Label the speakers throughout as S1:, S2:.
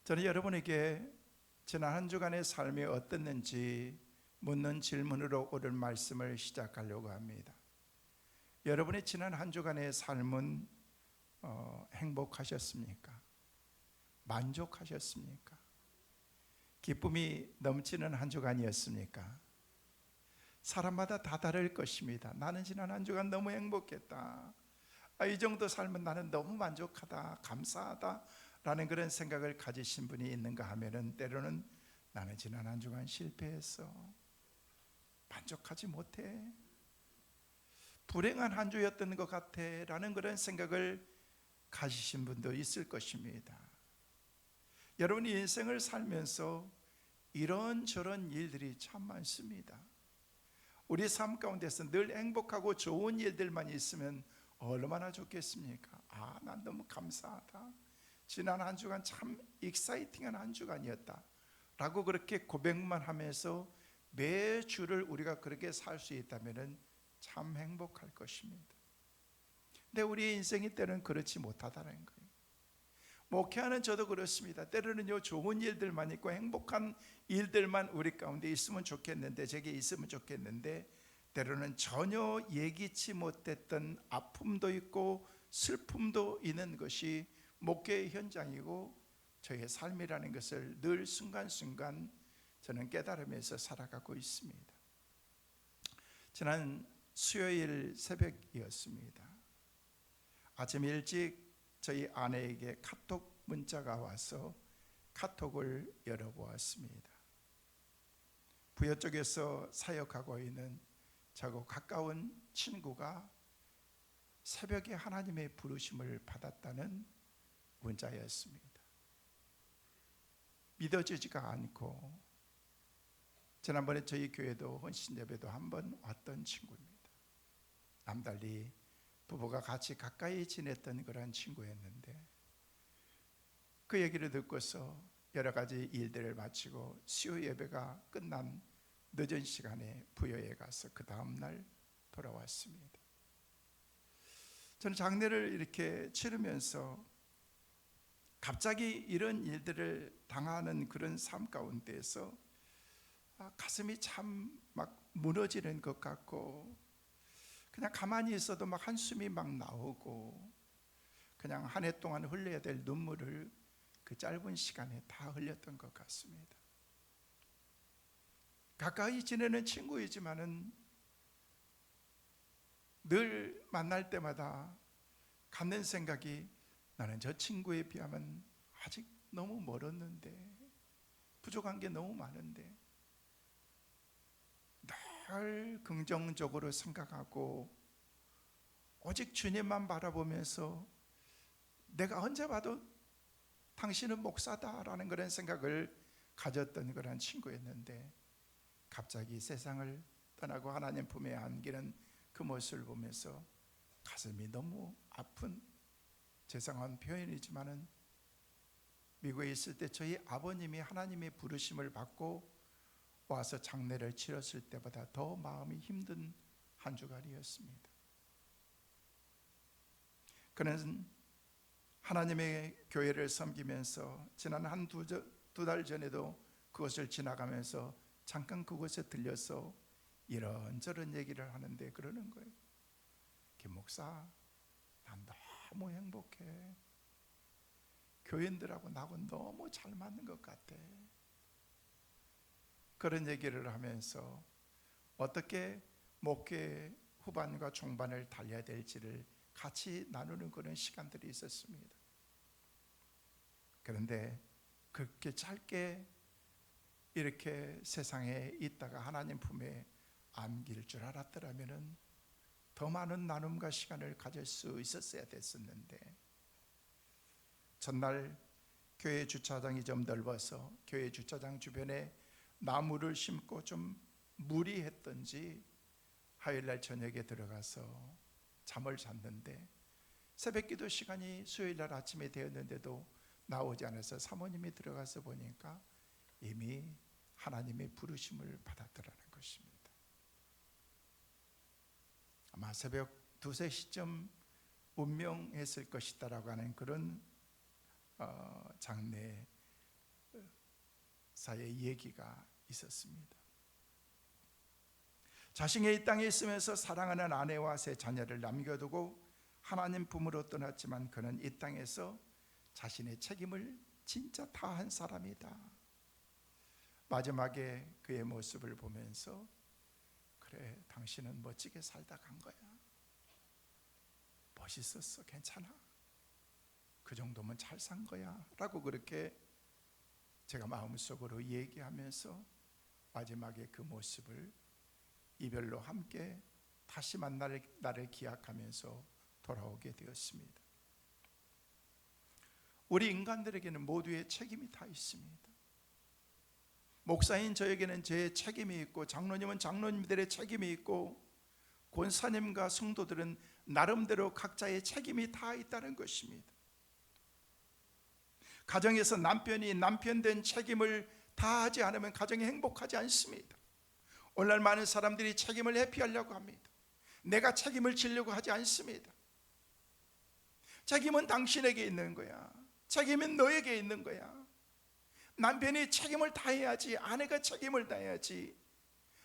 S1: 저는 여러분에게 지난 한 주간의 삶이 어땠는지 묻는 질문으로 오늘 말씀을 시작하려고 합니다. 여러분의 지난 한 주간의 삶은 행복하셨습니까? 만족하셨습니까? 기쁨이 넘치는 한 주간이었습니까? 사람마다 다 다를 것입니다. 나는 지난 한 주간 너무 행복했다. 이 정도 삶은 나는 너무 만족하다, 감사하다 라는 그런 생각을 가지신 분이 있는가 하면은, 때로는 나는 지난 한 주간 실패했어, 만족하지 못해, 불행한 한 주였던 것 같아 라는 그런 생각을 가지신 분도 있을 것입니다. 여러분이 인생을 살면서 이런저런 일들이 참 많습니다. 우리 삶 가운데서 늘 행복하고 좋은 일들만 있으면 얼마나 좋겠습니까? 난 너무 감사하다, 지난 한 주간 참 익사이팅한 한 주간이었다 라고 그렇게 고백만 하면서 매주를 우리가 그렇게 살 수 있다면 참 행복할 것입니다. 근데 우리의 인생이 때로는 그렇지 못하다는 거예요. 목회하는 저도 그렇습니다. 때로는요, 좋은 일들만 있고 행복한 일들만 우리 가운데 있으면 좋겠는데, 제게 있으면 좋겠는데, 때로는 전혀 예기치 못했던 아픔도 있고 슬픔도 있는 것이 목회의 현장이고 저의 삶이라는 것을 늘 순간순간 저는 깨달으면서 살아가고 있습니다. 지난 수요일 새벽이었습니다. 아침 일찍 저희 아내에게 카톡 문자가 와서 카톡을 열어보았습니다. 부여 쪽에서 사역하고 있는 저하고 가까운 친구가 새벽에 하나님의 부르심을 받았다는 문자였습니다. 믿어지지가 않고, 지난번에 저희 교회도 헌신 예배도 한번 왔던 친구입니다. 남달리 부부가 같이 가까이 지냈던 그런 친구였는데, 그 얘기를 듣고서 여러 가지 일들을 마치고 수요 예배가 끝난 늦은 시간에 부여에 가서 그 다음날 돌아왔습니다. 저는 장례를 이렇게 치르면서 갑자기 이런 일들을 당하는 그런 삶 가운데서 가슴이 참 막 무너지는 것 같고, 그냥 가만히 있어도 막 한숨이 막 나오고, 그냥 한 해 동안 흘려야 될 눈물을 그 짧은 시간에 다 흘렸던 것 같습니다. 가까이 지내는 친구이지만은 늘 만날 때마다 갖는 생각이, 나는 저 친구에 비하면 아직 너무 멀었는데, 부족한 게 너무 많은데, 늘 긍정적으로 생각하고 오직 주님만 바라보면서 내가 언제 봐도 당신은 목사다라는 그런 생각을 가졌던 그런 친구였는데, 갑자기 세상을 떠나고 하나님 품에 안기는 그 모습을 보면서 가슴이 너무 아픈, 죄송한 표현이지만은 미국에 있을 때 저희 아버님이 하나님의 부르심을 받고 와서 장례를 치렀을 때보다 더 마음이 힘든 한 주간이었습니다. 그는 하나님의 교회를 섬기면서 지난 한 두 달 전에도 그것을 지나가면서 잠깐 그곳에 들려서 이런저런 얘기를 하는데 그러는 거예요. 김 목사, 난 너무 행복해. 교인들하고 나하고 너무 잘 맞는 것 같아. 그런 얘기를 하면서 어떻게 목회 후반과 중반을 달려야 될지를 같이 나누는 그런 시간들이 있었습니다. 그런데 그렇게 짧게 이렇게 세상에 있다가 하나님 품에 안길 줄 알았더라면 더 많은 나눔과 시간을 가질 수 있었어야 됐었는데, 전날 교회 주차장이 좀 넓어서 교회 주차장 주변에 나무를 심고 좀 무리했던지 화요일날 저녁에 들어가서 잠을 잤는데, 새벽기도 시간이 수요일날 아침에 되었는데도 나오지 않아서 사모님이 들어가서 보니까 이미 하나님의 부르심을 받았더라는 것입니다. 아마 새벽 2, 3시쯤 운명했을 것이다라고 하는 그런 장례 사이에 얘기가 있었습니다. 자신이 이 땅에 있으면서 사랑하는 아내와 세 자녀를 남겨두고 하나님 품으로 떠났지만 그는 이 땅에서 자신의 책임을 진짜 다한 사람이다. 마지막에 그의 모습을 보면서 그래, 당신은 멋지게 살다 간 거야. 멋있었어. 괜찮아. 그 정도면 잘 산 거야 라고 그렇게 제가 마음속으로 얘기하면서 마지막에 그 모습을 이별로 함께 다시 만날 날을 기약하면서 돌아오게 되었습니다. 우리 인간들에게는 모두의 책임이 다 있습니다. 목사인 저에게는 제 책임이 있고, 장로님은 장로님들의 책임이 있고, 권사님과 성도들은 나름대로 각자의 책임이 다 있다는 것입니다. 가정에서 남편이 남편된 책임을 다하지 않으면 가정이 행복하지 않습니다. 오늘날 많은 사람들이 책임을 회피하려고 합니다. 내가 책임을 지려고 하지 않습니다. 책임은 당신에게 있는 거야. 책임은 너에게 있는 거야. 남편이 책임을 다해야지, 아내가 책임을 다해야지.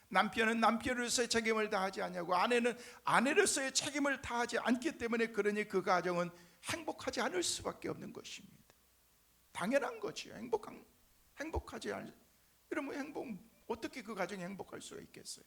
S1: 남편은 남편으로서의 책임을 다하지 않냐고, 아내는 아내로서의 책임을 다하지 않기 때문에, 그러니 그 가정은 행복하지 않을 수밖에 없는 것입니다. 당연한 거지요. 행복하지 않을, 이러면 어떻게 그 가정이 행복할 수가 있겠어요?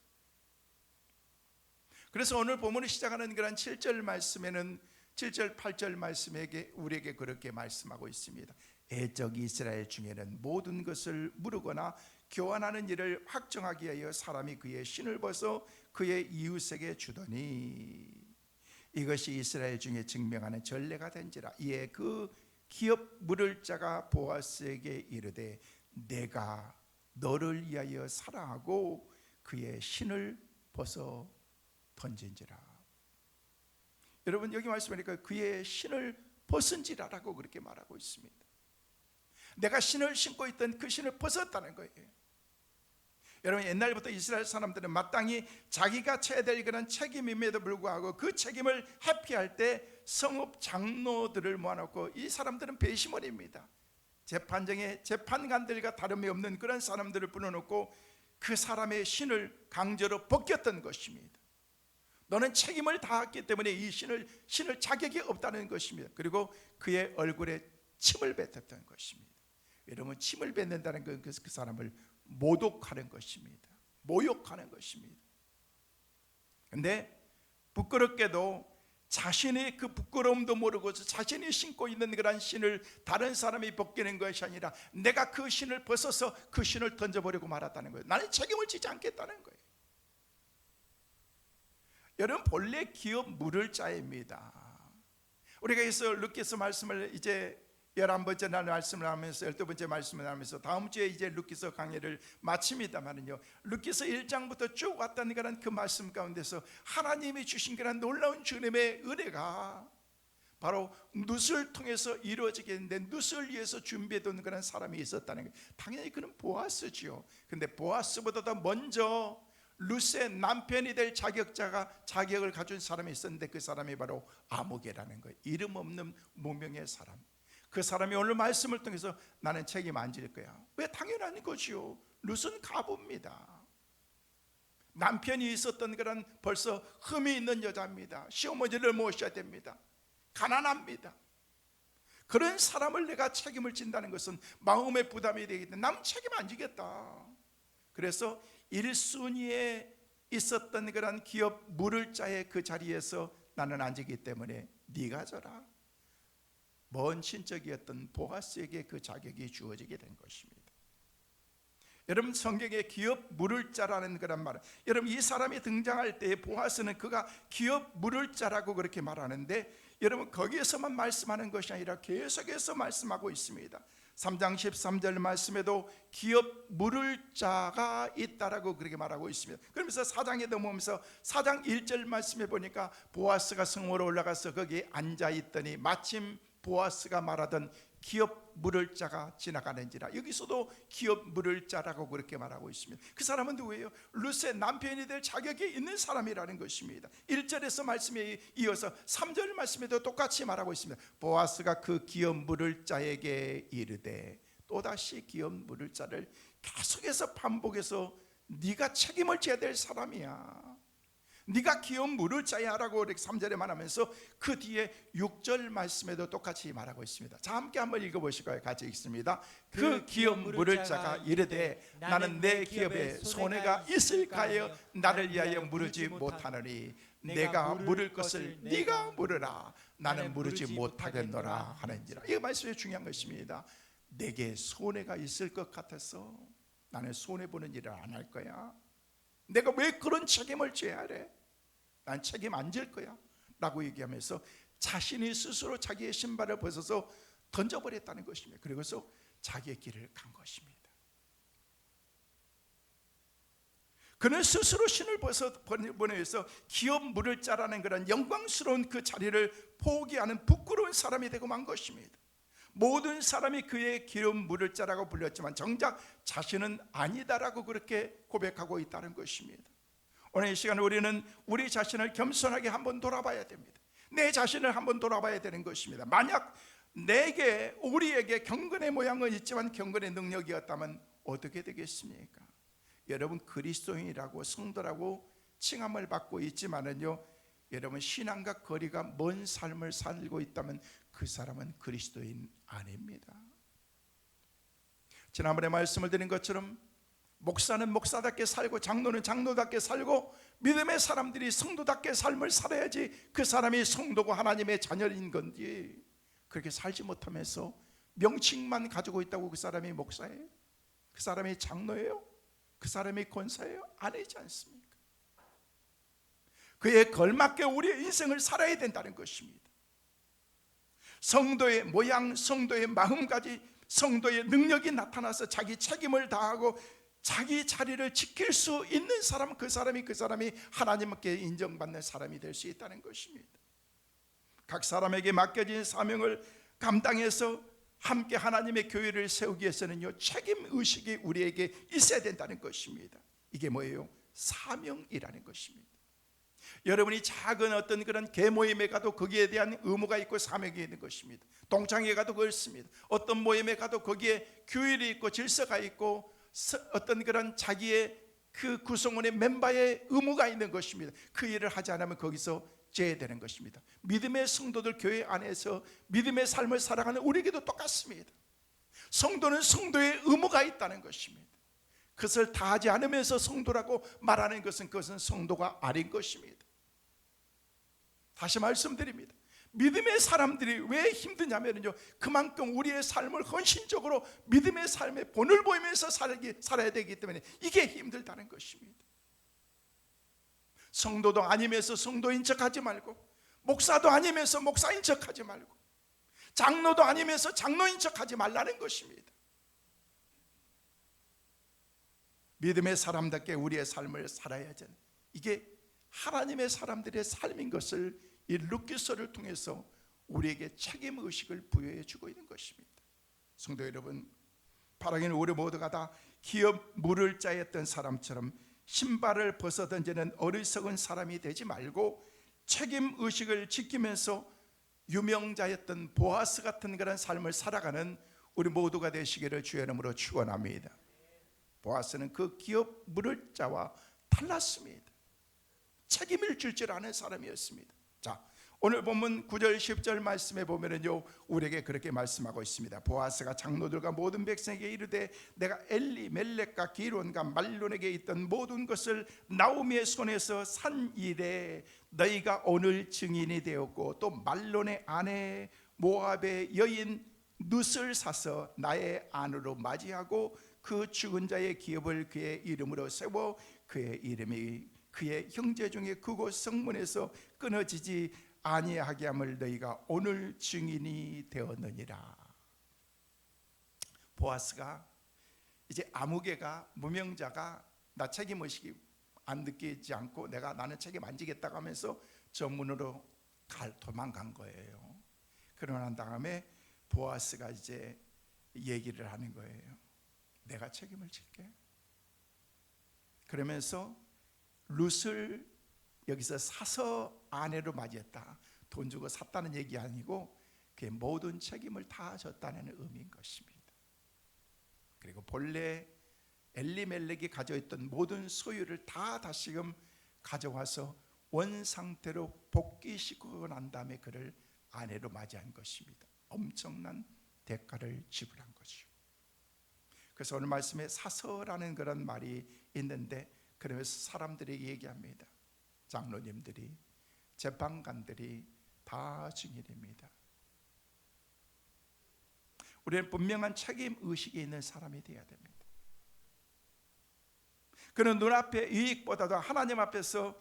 S1: 그래서 오늘 본문을 시작하는 그런 7절 말씀에는 7절 8절 말씀에게 우리에게 그렇게 말씀하고 있습니다. 애적 이스라엘 중에는 모든 것을 물으거나 교환하는 일을 확정하기 위하여 사람이 그의 신을 벗어 그의 이웃에게 주더니 이것이 이스라엘 중에 증명하는 전례가 된지라. 이에 그 기업 물을 자가 보아스에게 이르되 내가 너를 위하여 사랑하고 그의 신을 벗어 던진지라. 여러분, 여기 말씀하니까 그의 신을 벗은지라라고 그렇게 말하고 있습니다. 내가 신을 신고 있던 그 신을 벗었다는 거예요. 여러분, 옛날부터 이스라엘 사람들은 마땅히 자기가 져야 될 그런 책임임에도 불구하고 그 책임을 회피할 때 성읍 장로들을 모아놓고, 이 사람들은 배심원입니다. 재판정에 재판관들과 다름이 없는 그런 사람들을 불러놓고 그 사람의 신을 강제로 벗겼던 것입니다. 너는 책임을 다했기 때문에 이 신을 자격이 없다는 것입니다. 그리고 그의 얼굴에 침을 뱉었던 것입니다. 여러분, 침을 뱉는다는 건 그 사람을 모독하는 것입니다. 모욕하는 것입니다. 그런데 부끄럽게도 자신의 그 부끄러움도 모르고 자신이 신고 있는 그런 신을 다른 사람이 벗기는 것이 아니라 내가 그 신을 벗어서 그 신을 던져버리고 말았다는 거예요. 나는 책임을 지지 않겠다는 거예요. 여러분, 본래 기업 물을 자입니다. 우리가 그래서 루키스 말씀을 이제 11번째 날 말씀을 하면서 12번째 말씀을 하면서 다음 주에 이제 루키스 강의를 마칩니다만은요, 루키스 1장부터 쭉 왔다는 그런 그 말씀 가운데서 하나님이 주신 그런 놀라운 주님의 은혜가 바로 룻을 통해서 이루어지게 했는데, 룻을 위해서 준비해둔 그런 사람이 있었다는 거예요. 당연히 그는 보아스지요. 근데 보아스보다도 먼저 룻의 남편이 될 자격을 가진 사람이 있었는데, 그 사람이 바로 아무개라는 거예요. 이름 없는 무명의 사람. 그 사람이 오늘 말씀을 통해서 나는 책임 안 질 거야. 왜? 당연한 거지요. 룻은 가부입니다. 남편이 있었던 그런 벌써 흠이 있는 여자입니다. 시어머니를 모셔야 됩니다. 가난합니다. 그런 사람을 내가 책임을 진다는 것은 마음의 부담이 되기 때문에 남 책임 안 지겠다. 그래서 1순위에 있었던 그런 기업 물을 자의 그 자리에서 나는 앉기 때문에 네가 져라. 먼 친척이었던 보아스에게 그 자격이 주어지게 된 것입니다. 여러분, 성경에 기업 물을 자라는 그런 말, 여러분, 이 사람이 등장할 때 보아스는 그가 기업 물을 자라고 그렇게 말하는데, 여러분, 거기에서만 말씀하는 것이 아니라 계속해서 말씀하고 있습니다. 3장 13절 말씀에도 기업 물을 자가 있다라고 그렇게 말하고 있습니다. 그러면서 4장에 넘어오면서 4장 1절 말씀에 보니까 보아스가 성으로 올라가서 거기에 앉아있더니 마침 보아스가 말하던 기업 물을 자가 지나가는지라. 여기서도 기업 물을 자라고 그렇게 말하고 있습니다. 그 사람은 누구예요? 룻의 남편이 될 자격이 있는 사람이라는 것입니다. 1절에서 말씀에 이어서 3절 말씀에도 똑같이 말하고 있습니다. 보아스가 그 기업 물을 자에게 이르되, 또다시 기업 물을 자를 계속해서 반복해서 네가 책임을 져야 될 사람이야, 네가 기업 물을 자야 라고 3절에 말하면서 그 뒤에 6절 말씀에도 똑같이 말하고 있습니다. 자, 함께 한번 읽어보실까요? 같이 읽습니다. 그 기업 물을 자가 이르되 나는 내 기업에 손해가 있을까 하여 나를 위하여 물으지 못하노니 내가 물을 것을 네가 물으라, 나는 물으지 못하겠노라 하는지라. 이 말씀이 중요한 것입니다. 내게 손해가 있을 것 같아서 나는 손해보는 일을 안 할 거야. 내가 왜 그런 책임을 져야 하래? 난 책임 안 질 거야 라고 얘기하면서 자신이 스스로 자기의 신발을 벗어서 던져버렸다는 것입니다. 그리고서 자기의 길을 간 것입니다. 그는 스스로 신을 보내서 기업 물을 자라는 그런 영광스러운 그 자리를 포기하는 부끄러운 사람이 되고 만 것입니다. 모든 사람이 그의 기업 물을 자라고 불렸지만 정작 자신은 아니다라고 그렇게 고백하고 있다는 것입니다. 오늘 이 시간에 우리는 우리 자신을 겸손하게 한번 돌아봐야 됩니다. 내 자신을 한번 돌아봐야 되는 것입니다. 만약 우리에게 경건의 모양은 있지만 경건의 능력이 없다면 어떻게 되겠습니까? 여러분, 그리스도인이라고 성도라고 칭함을 받고 있지만은요, 여러분 신앙과 거리가 먼 삶을 살고 있다면 그 사람은 그리스도인 아닙니다. 지난번에 말씀을 드린 것처럼 목사는 목사답게 살고 장로는 장로답게 살고 믿음의 사람들이 성도답게 삶을 살아야지 그 사람이 성도고 하나님의 자녀인 건지, 그렇게 살지 못하면서 명칭만 가지고 있다고 그 사람이 목사예요? 그 사람이 장로예요? 그 사람이 권사예요? 아니지 않습니까? 그에 걸맞게 우리의 인생을 살아야 된다는 것입니다. 성도의 모양, 성도의 마음까지, 성도의 능력이 나타나서 자기 책임을 다하고 자기 자리를 지킬 수 있는 사람, 그 사람이 하나님께 인정받는 사람이 될 수 있다는 것입니다. 각 사람에게 맡겨진 사명을 감당해서 함께 하나님의 교회를 세우기 위해서는요, 책임의식이 우리에게 있어야 된다는 것입니다. 이게 뭐예요? 사명이라는 것입니다. 여러분이 작은 어떤 그런 계모임에 가도 거기에 대한 의무가 있고 사명이 있는 것입니다. 동창회 가도 그렇습니다. 어떤 모임에 가도 거기에 규율이 있고 질서가 있고 어떤 그런 자기의 그 구성원의 멤버의 의무가 있는 것입니다. 그 일을 하지 않으면 거기서 제외되는 것입니다. 믿음의 성도들 교회 안에서 믿음의 삶을 살아가는 우리에게도 똑같습니다. 성도는 성도의 의무가 있다는 것입니다. 그것을 다하지 않으면서 성도라고 말하는 것은 그것은 성도가 아닌 것입니다. 다시 말씀드립니다. 믿음의 사람들이 왜 힘드냐면요, 그만큼 우리의 삶을 헌신적으로 믿음의 삶의 본을 보이면서 살아야 되기 때문에 이게 힘들다는 것입니다. 성도도 아니면서 성도인 척하지 말고, 목사도 아니면서 목사인 척하지 말고, 장로도 아니면서 장로인 척하지 말라는 것입니다. 믿음의 사람답게 우리의 삶을 살아야지, 이게 하나님의 사람들의 삶인 것을 이 룻기서를 통해서 우리에게 책임의식을 부여해 주고 있는 것입니다. 성도 여러분, 바라기는 우리 모두가 다 기업 물을 자였던 사람처럼 신발을 벗어 던지는 어리석은 사람이 되지 말고 책임의식을 지키면서 유명자였던 보아스 같은 그런 삶을 살아가는 우리 모두가 되시기를 주의 이름으로 축원합니다. 보아스는 그 기업 물을 자와 달랐습니다. 책임을 질 줄 아는 사람이었습니다. 자, 오늘 본문 9절 10절 말씀에 보면은요, 우리에게 그렇게 말씀하고 있습니다. 보아스가 장로들과 모든 백성에게 이르되 내가 엘리 멜렉과 기론과 말론에게 있던 모든 것을 나오미의 손에서 산 이래 너희가 오늘 증인이 되었고, 또 말론의 아내 모압의 여인 룻을 사서 나의 아내로 맞이하고 그 죽은 자의 기업을 그의 이름으로 세워 그의 이름이 그의 형제 중에 그곳 성문에서 끊어지지 아니하게 함을 너희가 오늘 증인이 되었느니라. 보아스가 이제 아무개가 무명자가 나 책임의식이 안 느끼지 않고 나는 책임 안 지겠다고 하면서 전문으로 도망간 거예요. 그러고 난 다음에 보아스가 이제 얘기를 하는 거예요. 내가 책임을 질게. 그러면서 룻을 여기서 사서 아내로 맞이했다, 돈 주고 샀다는 얘기 아니고 그의 모든 책임을 다 졌다는 의미인 것입니다. 그리고 본래 엘리멜렉이 가져있던 모든 소유를 다 다시금 가져와서 원상태로 복귀시키고 난 다음에 그를 아내로 맞이한 것입니다. 엄청난 대가를 지불한 것이죠. 그래서 오늘 말씀에 사서라는 그런 말이 있는데, 그러면서 사람들이 얘기합니다. 장로님들이, 재판관들이 다 증인입니다. 우리는 분명한 책임 의식이 있는 사람이 되어야 됩니다. 그는 눈앞의 이익보다도 하나님 앞에서,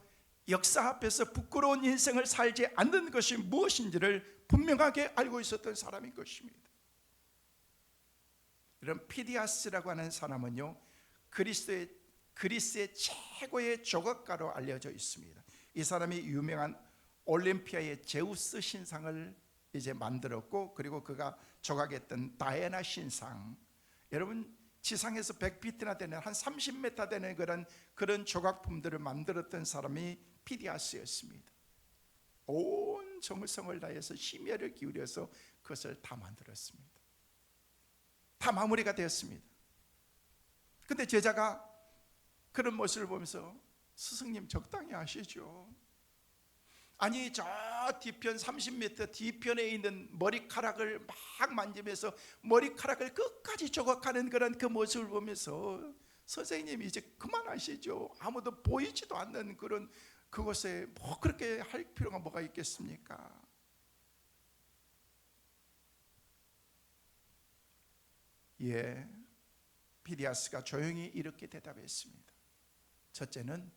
S1: 역사 앞에서 부끄러운 인생을 살지 않는 것이 무엇인지를 분명하게 알고 있었던 사람인 것입니다. 이런 피디아스라고 하는 사람은요, 그리스의 최고의 조각가로 알려져 있습니다. 이 사람이 유명한 올림피아의 제우스 신상을 이제 만들었고, 그리고 그가 조각했던 다이애나 신상, 여러분 지상에서 100피트나 되는 한 30m 되는 그런 조각품들을 만들었던 사람이 피디아스였습니다. 온 정성을 다해서 심혈을 기울여서 그것을 다 만들었습니다. 다 마무리가 되었습니다. 근데 제자가 그런 모습을 보면서, 스승님 적당히 하시죠. 아니 저 뒤편 30m 뒤편에 있는 머리카락을 막 만지면서 머리카락을 끝까지 조각하는 그런 그 모습을 보면서, 선생님 이제 그만하시죠. 아무도 보이지도 않는 그런 그곳에 뭐 그렇게 할 필요가 뭐가 있겠습니까? 예, 피디아스가 조용히 이렇게 대답했습니다. 첫째는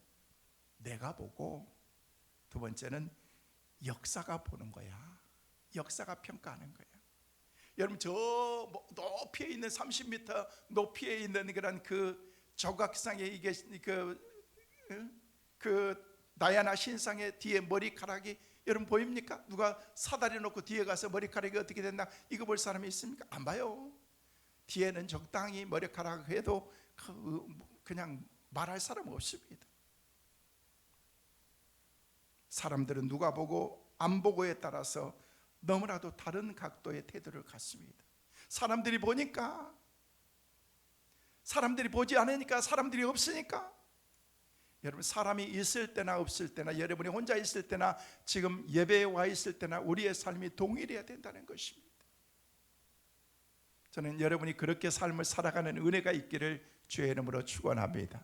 S1: 내가 보고, 두 번째는 역사가 보는 거야. 역사가 평가하는 거야. 여러분 저 높이에 있는 30m 높이에 있는 그런 그 조각상에 이게 그 다이아나 신상의 뒤에 머리카락이 여러분 보입니까? 누가 사다리 놓고 뒤에 가서 머리카락이 어떻게 됐나 이거 볼 사람이 있습니까? 안 봐요. 뒤에는 적당히 머리카락 해도 그냥 말할 사람 없습니다. 사람들은 누가 보고 안 보고에 따라서 너무나도 다른 각도의 태도를 갖습니다. 사람들이 보니까, 사람들이 보지 않으니까, 사람들이 없으니까. 여러분 사람이 있을 때나 없을 때나, 여러분이 혼자 있을 때나 지금 예배에 와 있을 때나 우리의 삶이 동일해야 된다는 것입니다. 저는 여러분이 그렇게 삶을 살아가는 은혜가 있기를 주의 이름으로 축원합니다.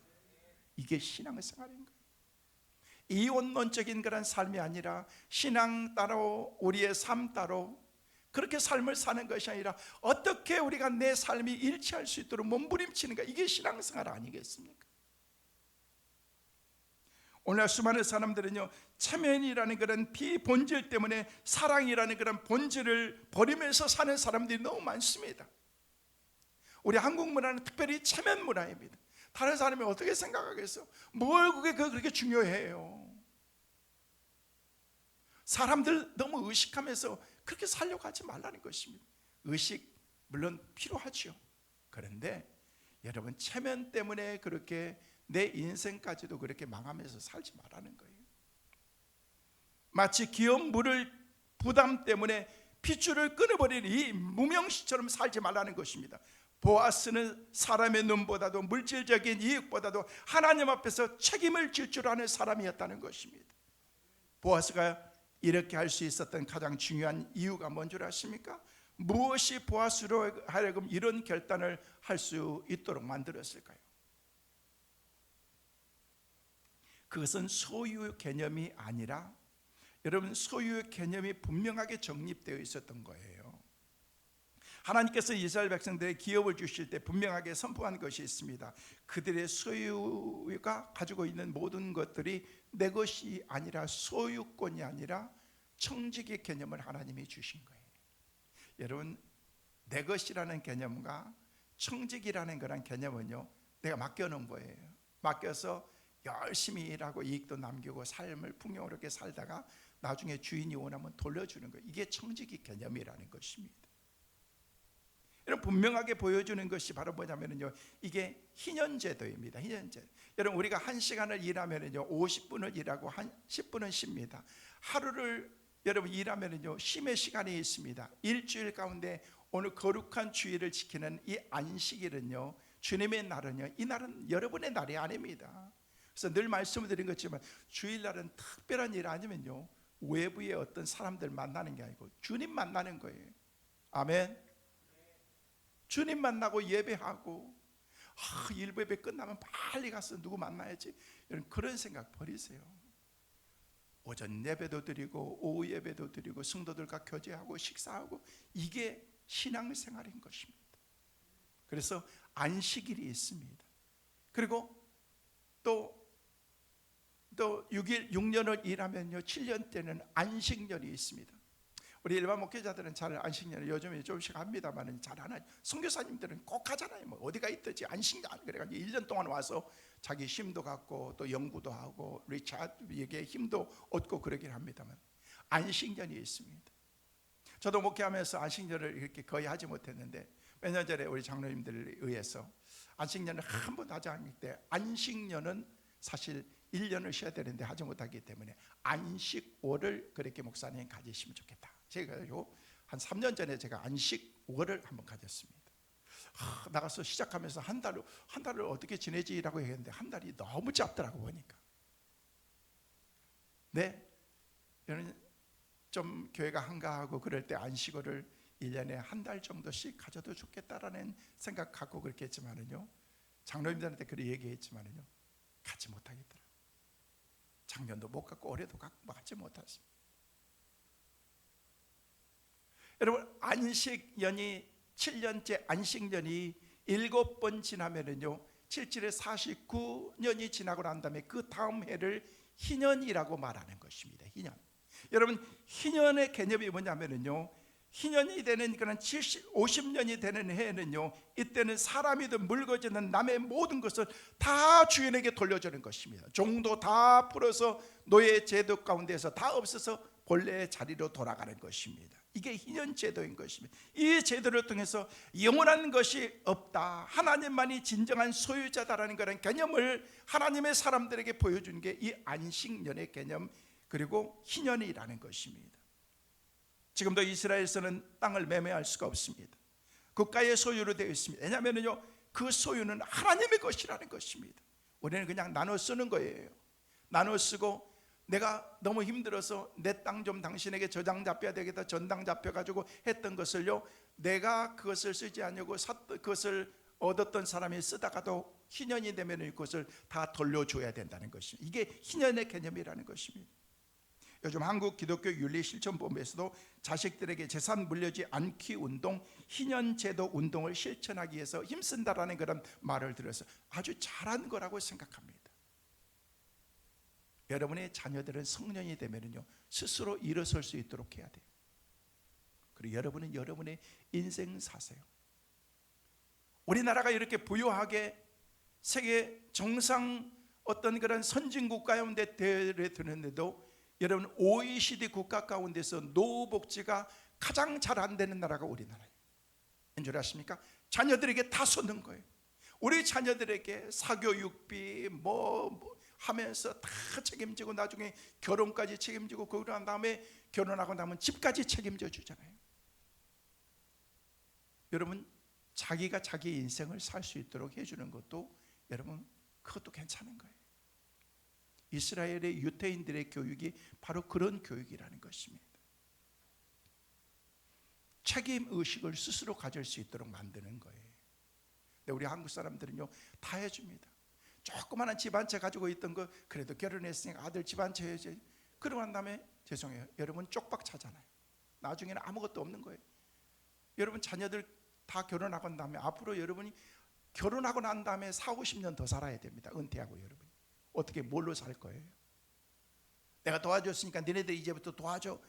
S1: 이게 신앙생활인 거예요. 이원론적인 그런 삶이 아니라 신앙 따로, 우리의 삶 따로 그렇게 삶을 사는 것이 아니라 어떻게 우리가 내 삶이 일치할 수 있도록 몸부림치는가, 이게 신앙생활 아니겠습니까? 오늘 수많은 사람들은요, 체면이라는 그런 비본질 때문에 사랑이라는 그런 본질을 버리면서 사는 사람들이 너무 많습니다. 우리 한국 문화는 특별히 체면 문화입니다. 다른 사람이 어떻게 생각하겠어? 뭘 그게 그렇게 중요해요? 사람들 너무 의식하면서 그렇게 살려고 하지 말라는 것입니다. 의식 물론 필요하죠. 그런데 여러분 체면 때문에 그렇게 내 인생까지도 그렇게 망하면서 살지 말라는 거예요. 마치 귀여운 물을 부담 때문에 핏줄을 끊어버리는 이 무명시처럼 살지 말라는 것입니다. 보아스는 사람의 눈보다도 물질적인 이익보다도 하나님 앞에서 책임을 질 줄 아는 사람이었다는 것입니다. 보아스가 이렇게 할 수 있었던 가장 중요한 이유가 뭔 줄 아십니까? 무엇이 보아스로 하여금 이런 결단을 할 수 있도록 만들었을까요? 그것은 소유 개념이 아니라, 여러분 소유 개념이 분명하게 정립되어 있었던 거예요. 하나님께서 이스라엘 백성들에게 기업을 주실 때 분명하게 선포한 것이 있습니다. 그들의 소유가 가지고 있는 모든 것들이 내 것이 아니라, 소유권이 아니라 청지기 개념을 하나님이 주신 거예요. 여러분 내 것이라는 개념과 청지기라는 그런 개념은요, 내가 맡겨놓은 거예요. 맡겨서 열심히 일하고 이익도 남기고 삶을 풍요롭게 살다가 나중에 주인이 원하면 돌려주는 거예요. 이게 청지기 개념이라는 것입니다. 여러분 분명하게 보여주는 것이 바로 뭐냐면요, 이게 희년제도입니다. 희년제. 여러분 우리가 1시간을 일하면요 50분을 일하고 10분은 쉽니다. 하루를 여러분 일하면요 쉼의 시간이 있습니다. 일주일 가운데 오늘 거룩한 주일을 지키는 이 안식일은요, 주님의 날은요, 이 날은 여러분의 날이 아닙니다. 그래서 늘 말씀을 드린 것지만 주일날은 특별한 일 아니면요, 외부의 어떤 사람들 만나는 게 아니고 주님 만나는 거예요. 아멘. 주님 만나고 예배하고, 일부 예배 끝나면 빨리 가서 누구 만나야지, 이런 그런 생각 버리세요. 오전 예배도 드리고 오후 예배도 드리고 성도들과 교제하고 식사하고, 이게 신앙생활인 것입니다. 그래서 안식일이 있습니다. 그리고 또 6년을 일하면요, 7년 때는 안식년이 있습니다. 우리 일반 목회자들은 잘 안식년을 요즘에 조금씩 합니다만 잘 안 하죠. 선교사님들은 꼭 하잖아요. 뭐 어디가 있든지 안식년, 그래가지고 1년 동안 와서 자기 힘도 갖고 또 연구도 하고 리차드에게 힘도 얻고 그러긴 합니다만, 안식년이 있습니다. 저도 목회하면서 안식년을 이렇게 거의 하지 못했는데, 몇 년 전에 우리 장로님들에 의해서 안식년을 한 번도 하지 않을 때, 안식년은 사실 1년을 쉬어야 되는데 하지 못하기 때문에 안식월을 그렇게 목사님 가지시면 좋겠다. 제가요, 한 3년 전에 제가 안식월을 한번 가졌습니다. 나가서 시작하면서 한 달을 어떻게 지내지라고 했는데 한 달이 너무 짧더라고 보니까. 네, 저는 좀 교회가 한가하고 그럴 때 안식월을 1년에 한 달 정도씩 가져도 좋겠다라는 생각 갖고 그렇게 했지만은요, 장로님들한테 그렇게 얘기했지만은요, 가지 못하겠더라고요. 작년도 못 갔고 올해도 가지 못했습니다. 여러분, 안식년이 7년째 안식년이 7번 지나면은요, 7일에 49년이 지나고 난 다음에 그 다음 해를 희년이라고 말하는 것입니다. 희년. 여러분, 희년의 개념이 뭐냐면은요, 희년이 되는 그런 50년이 되는 해에는요, 이때는 사람이든 물거지든 남의 모든 것을 다 주인에게 돌려주는 것입니다. 종도 다 풀어서 노예 제도 가운데서 다 없어서 본래의 자리로 돌아가는 것입니다. 이게 희년 제도인 것입니다. 이 제도를 통해서 영원한 것이 없다, 하나님만이 진정한 소유자다라는 그런 개념을 하나님의 사람들에게 보여주는 게 이 안식년의 개념, 그리고 희년이라는 것입니다. 지금도 이스라엘에서는 땅을 매매할 수가 없습니다. 국가의 소유로 되어 있습니다. 왜냐하면요, 그 소유는 하나님의 것이라는 것입니다. 우리는 그냥 나눠 쓰는 거예요. 나눠 쓰고, 내가 너무 힘들어서 내 땅 좀 당신에게 저당 잡혀야 되겠다, 전당 잡혀가지고 했던 것을요, 내가 그것을 쓰지 않냐고 그것을 얻었던 사람이 쓰다가도 희년이 되면 그것을 다 돌려줘야 된다는 것입니다. 이게 희년의 개념이라는 것입니다. 요즘 한국 기독교 윤리실천본부에서도 자식들에게 재산 물려주지 않기 운동, 희년제도 운동을 실천하기 위해서 힘쓴다라는 그런 말을 들어서 아주 잘한 거라고 생각합니다. 여러분의 자녀들은 성년이 되면요, 스스로 일어설 수 있도록 해야 돼요. 그리고 여러분은 여러분의 인생 사세요. 우리나라가 이렇게 부유하게 세계 정상 어떤 그런 선진국 가운데 들었는데도, 여러분, OECD 국가 가운데서 노후복지가 가장 잘 안 되는 나라가 우리나라예요. 왠 줄 아십니까? 자녀들에게 다 쏟는 거예요. 우리 자녀들에게 사교육비 뭐 하면서 다 책임지고, 나중에 결혼까지 책임지고, 그러고 난 다음에 결혼하고 나면 집까지 책임져 주잖아요. 여러분, 자기가 자기 인생을 살 수 있도록 해주는 것도, 여러분, 그것도 괜찮은 거예요. 이스라엘의 유대인들의 교육이 바로 그런 교육이라는 것입니다. 책임 의식을 스스로 가질 수 있도록 만드는 거예요. 근데 우리 한국 사람들은요, 다 해줍니다. 조그마한 집 한 채 가지고 있던 거, 그래도 결혼했으니까 아들 집 한 채 해야지. 그러고 난 다음에, 죄송해요, 여러분 쪽박 차잖아요. 나중에는 아무것도 없는 거예요. 여러분 자녀들 다 결혼하고 난 다음에, 앞으로 여러분이 결혼하고 난 다음에 40-50년 더 살아야 됩니다. 은퇴하고. 여러분 어떻게, 뭘로 살 거예요? 내가 도와줬으니까 너네들 이제부터 도와줘.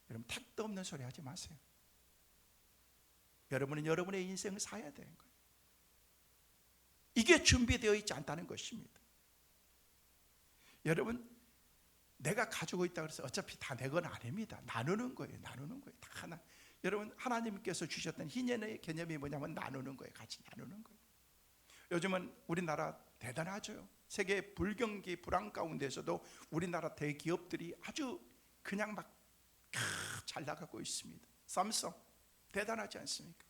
S1: 여러분, 택도 없는 소리 하지 마세요. 여러분은 여러분의 인생을 살아야 되는 거예요. 이게 준비되어 있지 않다는 것입니다. 여러분, 내가 가지고 있다고 해서 어차피 다 내 건 아닙니다. 나누는 거예요. 나누는 거예요. 다 하나. 여러분, 하나님께서 주셨던 희년의 개념이 뭐냐면 나누는 거예요. 같이 나누는 거예요. 요즘은 우리나라 대단하죠. 세계 불경기 불황 가운데서도 우리나라 대기업들이 아주 그냥 막 잘 나가고 있습니다. 삼성 대단하지 않습니까?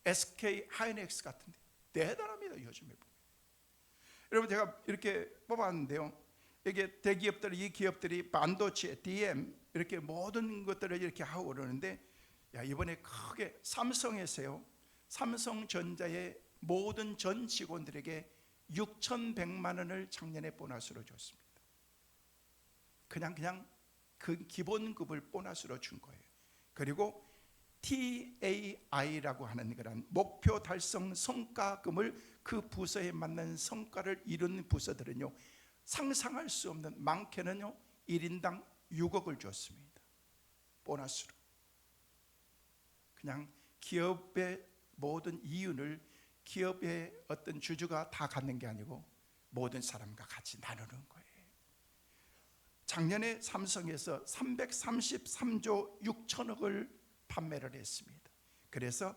S1: SK 하이닉스 같은데 대단합니다. 요즘에 보면. 여러분 제가 이렇게 뽑았는데요, 이게 대기업들, 이 기업들이 반도체, DM 이렇게 모든 것들을 이렇게 하고 그러는데, 야, 이번에 크게 삼성에서요, 삼성전자의 모든 전 직원들에게 6,100만 원을 작년에 보너스로 줬습니다. 그냥 그 기본급을 보너스로 준 거예요. 그리고 TAI라고 하는 그런 목표 달성 성과금을, 그 부서에 맞는 성과를 이룬 부서들은요, 상상할 수 없는, 많게는요 1인당 6억을 줬습니다. 보너스로. 그냥 기업의 모든 이윤을 기업의 어떤 주주가 다 갖는 게 아니고 모든 사람과 같이 나누는 거예요. 작년에 삼성에서 333조 6천억을 판매를 했습니다. 그래서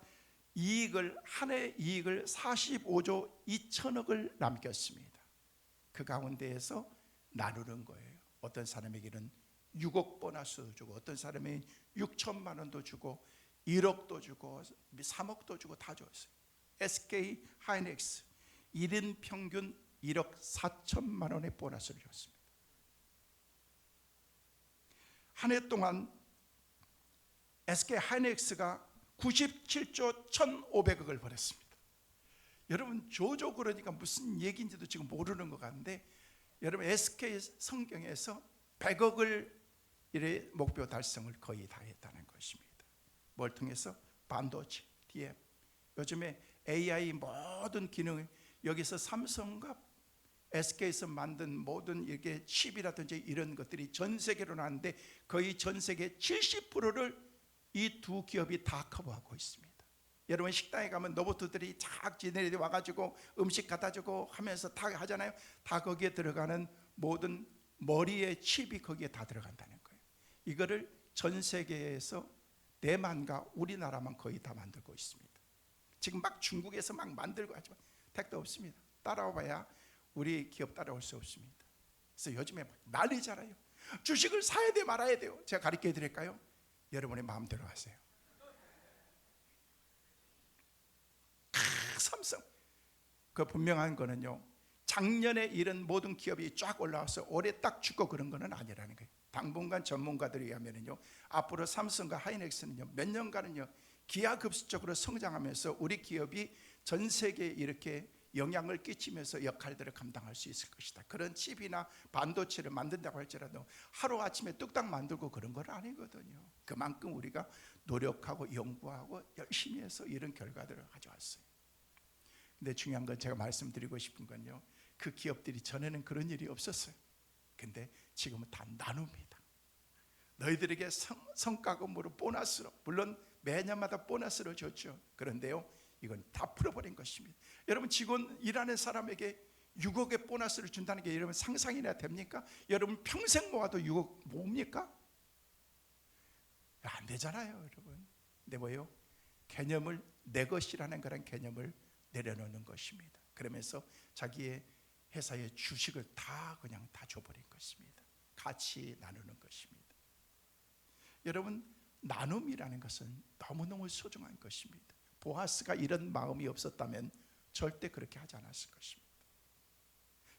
S1: 한 해 이익을 45조 2천억을 남겼습니다. 그 가운데에서 나누는 거예요. 어떤 사람에게는 6억 보너스도 주고, 어떤 사람에게는 6천만 원도 주고, 1억도 주고, 3억도 주고 다 줬어요. SK 하이닉스 1인 평균 1억 4천만 원의 보너스를 줬습니다. 한 해 동안 SK 하이닉스가 97조 1,500억을 벌었습니다. 여러분 조조 그러니까 무슨 얘기인지도 지금 모르는 것 같은데, 여러분 SK 성경에서 100억을 이래 목표 달성을 거의 다 했다는 것입니다. 뭘 통해서? 반도체, DM. 요즘에 AI 모든 기능을 여기서 삼성과 SK에서 만든 모든 이렇게 칩이라든지 이런 것들이 전 세계로 나왔는데, 거의 전 세계 70%를 이 두 기업이 다 커버하고 있습니다. 여러분 식당에 가면 로봇들이 쫙 지네들이 와가지고 음식 갖다 주고 하면서 다 하잖아요. 다 거기에 들어가는 모든 머리의 칩이 거기에 다 들어간다는 거예요. 이거를 전 세계에서 대만과 우리나라만 거의 다 만들고 있습니다. 지금 막 중국에서 막 만들고 하지만 택도 없습니다. 따라와봐야 우리 기업 따라올 수 없습니다. 그래서 요즘에 난리잖아요. 주식을 사야 돼 말아야 돼요. 제가 가르쳐 드릴까요? 여러분의 마음대로 하세요. 삼성, 그 분명한 거는요, 작년에 이런 모든 기업이 쫙 올라와서 올해 딱 죽고 그런 거는 아니라는 거예요. 당분간 전문가들에 의하면요, 앞으로 삼성과 하이닉스는요 몇 년간은요 기하급수적으로 성장하면서 우리 기업이 전 세계에 이렇게 영향을 끼치면서 역할들을 감당할 수 있을 것이다. 그런 칩이나 반도체를 만든다고 할지라도 하루아침에 뚝딱 만들고 그런 건 아니거든요. 그만큼 우리가 노력하고 연구하고 열심히 해서 이런 결과들을 가져왔어요. 근데 중요한 건, 제가 말씀드리고 싶은 건요, 그 기업들이 전에는 그런 일이 없었어요. 근데 지금은 다 나눕니다. 너희들에게 성과금으로 보너스로, 물론 매년마다 보너스를 줬죠. 그런데요, 이건 다 풀어버린 것입니다. 여러분 직원 일하는 사람에게 6억의 보너스를 준다는 게 여러분 상상이나 됩니까? 여러분 평생 모아도 6억 뭡니까? 안 되잖아요, 여러분. 근데 뭐예요? 개념을, 내 것이라는 그런 개념을 내려놓는 것입니다. 그러면서 자기의 회사의 주식을 다 그냥 다 줘버린 것입니다. 같이 나누는 것입니다. 여러분 나눔이라는 것은 너무너무 소중한 것입니다. 보아스가 이런 마음이 없었다면 절대 그렇게 하지 않았을 것입니다.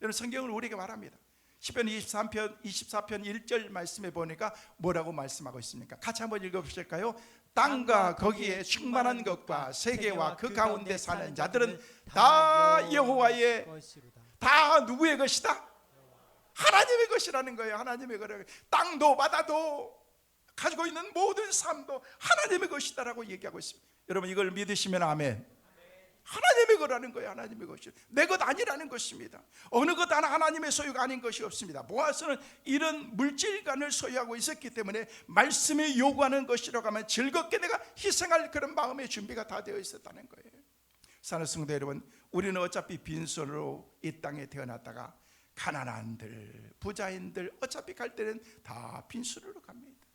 S1: 여러분 성경을 우리에게 말합니다. 시편 24편 1절 말씀에 보니까 뭐라고 말씀하고 있습니까? 같이 한번 읽어보실까요? 땅과 거기에 충만한 것과 세계와 그 가운데 사는 자들은 다 여호와의, 다 누구의 것이다? 하나님의 것이라는 거예요. 하나님의 거예요. 땅도 바다도 가지고 있는 모든 삶도 하나님의 것이다라고 얘기하고 있습니다. 여러분 이걸 믿으시면 아멘. 하나님의 거라는 거예요. 하나님의 것이 내 것 아니라는 것입니다. 어느 것 하나 하나님의 소유가 아닌 것이 없습니다. 보아스는 이런 물질관을 소유하고 있었기 때문에 말씀이 요구하는 것이라고 하면 즐겁게 내가 희생할 그런 마음의 준비가 다 되어 있었다는 거예요. 사랑하는 성도 여러분, 우리는 어차피 빈손으로 이 땅에 태어났다가 가난한들, 부자인들 어차피 갈 때는 다 빈손으로 갑니다.